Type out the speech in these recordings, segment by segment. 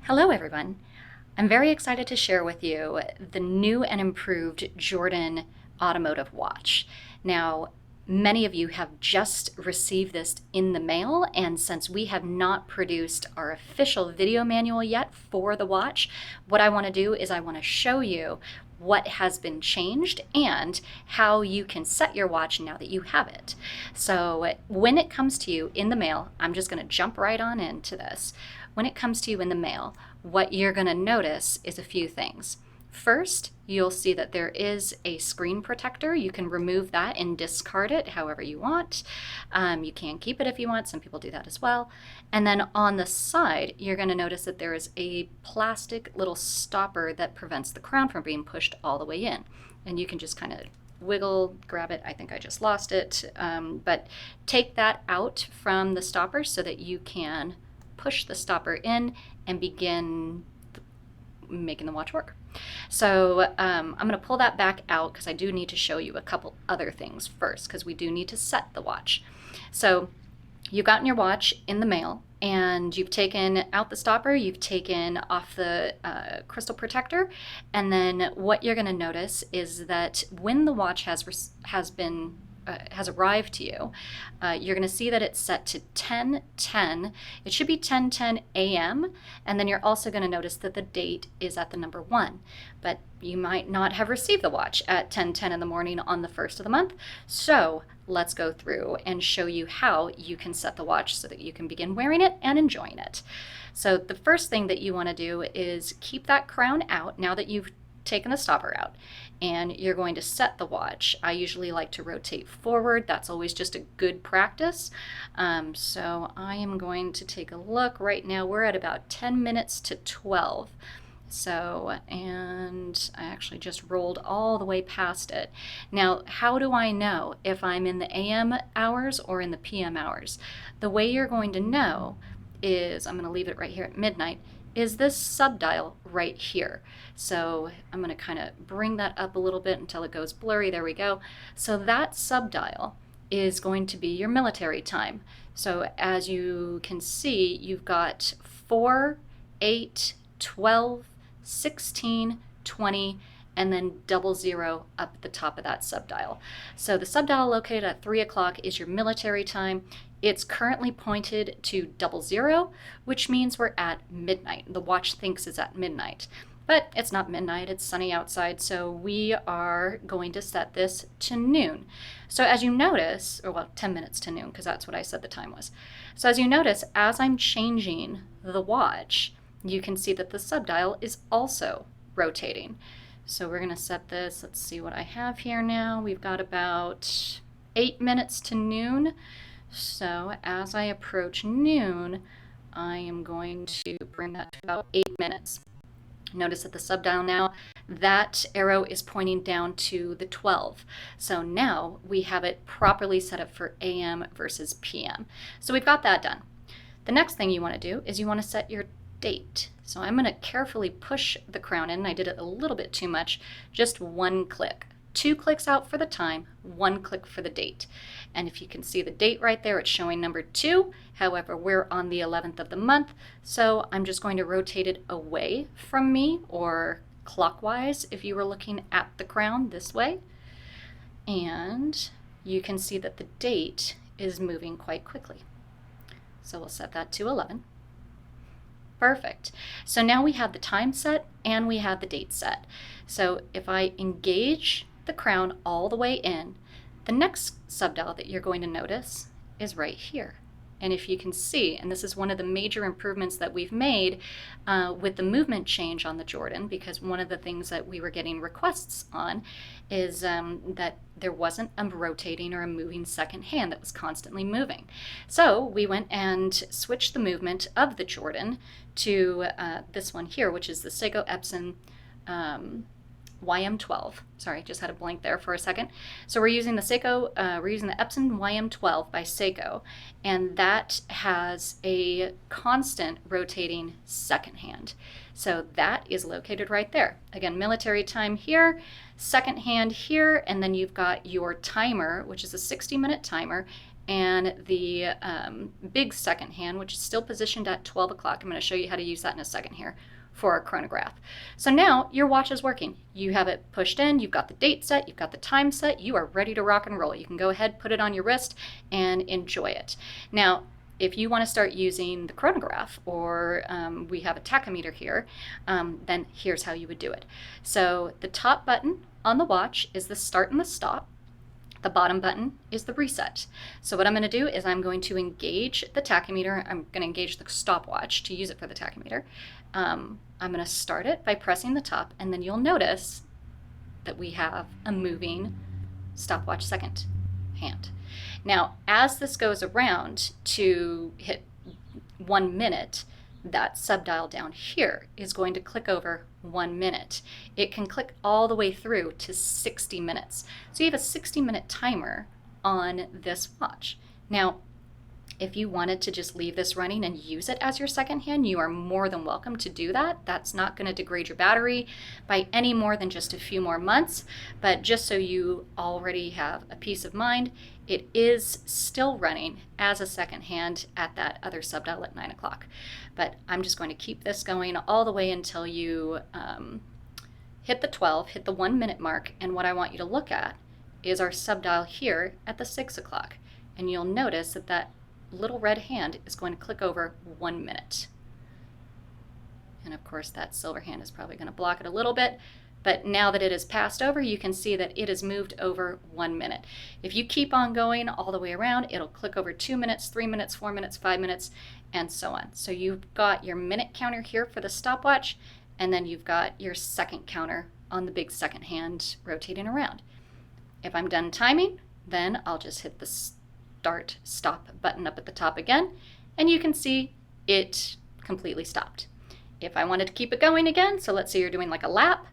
Hello everyone. I'm very excited to share with you the new and improved Jordan automotive watch. Now, many of you have just received this in the mail, and since we have not produced our official video manual yet for the watch, what I want to do is I want to show you what has been changed and how you can set your watch now that you have it. So when it comes to you in the mail, I'm just going to jump right on into this. When it comes to you in the mail, what you're going to notice is a few things. First, you'll see that there is a screen protector. You can remove that and discard it however you want. You can keep it if you want. Some people do that as well. And then on the side, you're going to notice that there is a plastic little stopper that prevents the crown from being pushed all the way in. And you can just kind of wiggle, grab it. I think I just lost it. But take that out from the stopper so that you can push the stopper in and begin making the watch work. So I'm going to pull that back out because I do need to show you a couple other things first, because we do need to set the watch. So you've gotten your watch in the mail and you've taken out the stopper, you've taken off the crystal protector, and then what you're going to notice is that when the watch has arrived to you, you're going to see that it's set to 10:10. It should be 10:10 a.m. And then you're also going to notice that the date is at the number 1. But you might not have received the watch at 10:10 in the morning on the 1st of the month. So let's go through and show you how you can set the watch so that you can begin wearing it and enjoying it. So the first thing that you want to do is keep that crown out now that you've taken the stopper out, and you're going to set the watch. I usually like to rotate forward. That's always just a good practice. So I am going to take a look. Right now we're at about 10 minutes to 12. So, and I actually just rolled all the way past it. Now, how do I know if I'm in the AM hours or in the PM hours? The way you're going to know is, I'm going to leave it right here at midnight, is this subdial right here. So I'm going to kind of bring that up a little bit until it goes blurry. There we go. So that subdial is going to be your military time. So as you can see, you've got 4, 8, 12, 16, 20, and then 00 up at the top of that subdial. So the subdial located at 3 o'clock is your military time. It's currently pointed to 00, which means we're at midnight. The watch thinks it's at midnight, but it's not midnight, it's sunny outside, so we are going to set this to noon. So as you notice, or well, 10 minutes to noon, because that's what I said the time was. So as you notice, as I'm changing the watch, you can see that the subdial is also rotating. So we're going to set this, let's see what I have here now. We've got about 8 minutes to noon. So as I approach noon, I am going to bring that to about 8 minutes. Notice that the subdial now, that arrow is pointing down to the 12. So now we have it properly set up for AM versus PM. So we've got that done. The next thing you want to do is you want to set your date. So I'm going to carefully push the crown in. I did it a little bit too much, just 1 click. 2 clicks out for the time, 1 click for the date. And if you can see the date right there, it's showing number 2. However, we're on the 11th of the month, so I'm just going to rotate it away from me, or clockwise if you were looking at the crown this way. And you can see that the date is moving quite quickly. So we'll set that to 11. Perfect. So now we have the time set and we have the date set. So if I engage the crown all the way in, the next subdial that you're going to notice is right here. And if you can see, and this is one of the major improvements that we've made with the movement change on the Jordan, because one of the things that we were getting requests on is that there wasn't a rotating or a moving second hand that was constantly moving. So we went and switched the movement of the Jordan to this one here, which is the Seiko Epson YM12. Sorry, just had a blank there for a second. So we're using the Epson YM12 by Seiko, and that has a constant rotating second hand. So that is located right there. Again, military time here, second hand here, and then you've got your timer, which is a 60-minute timer, and the big second hand, which is still positioned at 12 o'clock. I'm going to show you how to use that in a second here for our chronograph. So now your watch is working. You have it pushed in, you've got the date set, you've got the time set, you are ready to rock and roll. You can go ahead, put it on your wrist, and enjoy it. Now, if you want to start using the chronograph, or we have a tachometer here, then here's how you would do it. So the top button on the watch is the start and the stop. The bottom button is the reset. So what I'm going to do is I'm going to engage the tachometer. I'm going to engage the stopwatch to use it for the tachometer. I'm going to start it by pressing the top, and then you'll notice that we have a moving stopwatch second hand. Now, as this goes around to hit 1 minute, that subdial down here is going to click over 1 minute. It can click all the way through to 60 minutes. So you have a 60-minute timer on this watch. Now, if you wanted to just leave this running and use it as your second hand, you are more than welcome to do that. That's not going to degrade your battery by any more than just a few more months. But just so you already have a peace of mind, it is still running as a second hand at that other subdial at 9 o'clock. But I'm just going to keep this going all the way until you hit the 12, hit the 1 minute mark. And what I want you to look at is our subdial here at the 6 o'clock. And you'll notice that that little red hand is going to click over 1 minute. And of course that silver hand is probably going to block it a little bit, but now that it has passed over, you can see that it has moved over 1 minute. If you keep on going all the way around, it'll click over 2 minutes, 3 minutes, 4 minutes, 5 minutes, and so on. So you've got your minute counter here for the stopwatch, and then you've got your second counter on the big second hand rotating around. If I'm done timing, then I'll just hit the start stop button up at the top again, and you can see it completely stopped. If I wanted to keep it going again, so let's say you're doing like a lap,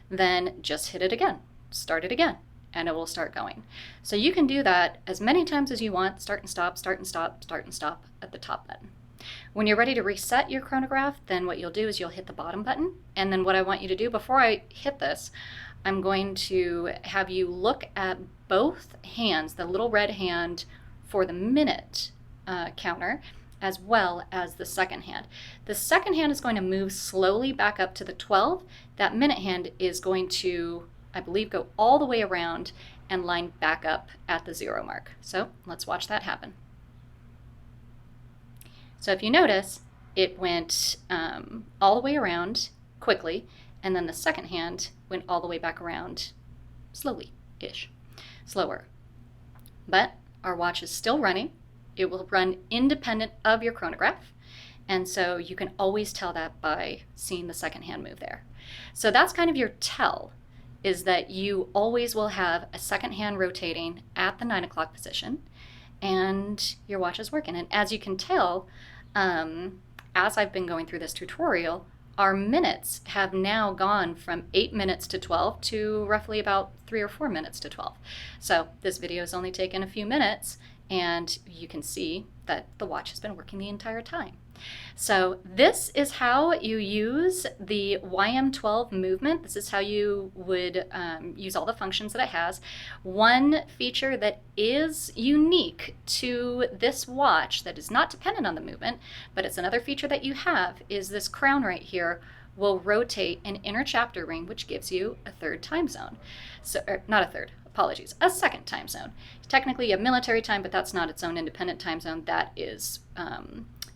then just hit it again, start it again, and it will start going. So you can do that as many times as you want, start and stop, start and stop, start and stop at the top button. When you're ready to reset your chronograph, then what you'll do is you'll hit the bottom button, and then what I want you to do before I hit this, I'm going to have you look at both hands, the little red hand for the minute counter, as well as the second hand. The second hand is going to move slowly back up to the 12. That minute hand is going to, I believe, go all the way around and line back up at the 0 mark. So let's watch that happen. So if you notice, it went all the way around quickly, and then the second hand went all the way back around slowly-ish, slower. But our watch is still running. It will run independent of your chronograph, and so you can always tell that by seeing the second hand move there. So that's kind of your tell, is that you always will have a second hand rotating at the 9 o'clock position, and your watch is working. And as you can tell, as I've been going through this tutorial, our minutes have now gone from 8 minutes to 12 to roughly about 3 or 4 minutes to 12. So this video has only taken a few minutes, and you can see that the watch has been working the entire time. So this is how you use the YM12 movement. This is how you would use all the functions that it has. One feature that is unique to this watch that is not dependent on the movement, but it's another feature that you have, is this crown right here will rotate an inner chapter ring, which gives you a third time zone. So, not a third, apologies, a second time zone. Technically you have military time, but that's not its own independent time zone. That is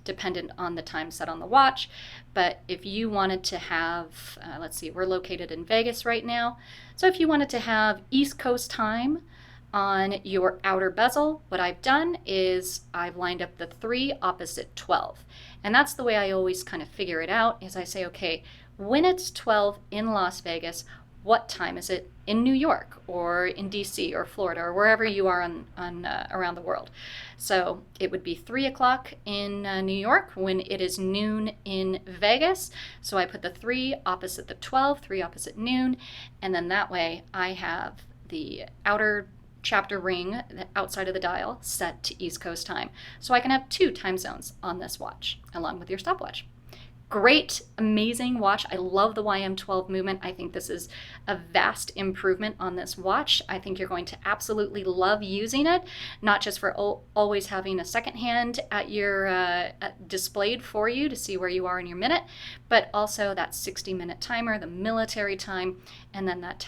dependent on the time set on the watch. But if you wanted to have, let's see, we're located in Vegas right now. So if you wanted to have East Coast time on your outer bezel, what I've done is I've lined up the 3 opposite 12. And that's the way I always kind of figure it out, is I say, okay, when it's 12 in Las Vegas, what time is it in New York or in DC or Florida or wherever you are around the world? So it would be 3 o'clock in New York when it is noon in Vegas. So I put the 3 opposite the 12, 3 opposite noon, and then that way I have the outer chapter ring outside of the dial set to East Coast time. So I can have 2 time zones on this watch along with your stopwatch. Great, amazing watch. I love the YM12 movement. I think this is a vast improvement on this watch. I think you're going to absolutely love using it, not just for always having a second hand at your displayed for you to see where you are in your minute, but also that 60-minute timer, the military time, and then that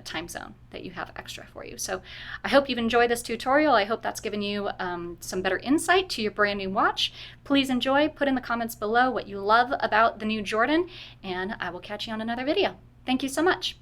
time zone that you have extra for you. So I hope you've enjoyed this tutorial. I hope that's given you some better insight to your brand new watch. Please enjoy, put in the comments below what you love about the new Jordan, and I will catch you on another video. Thank you so much.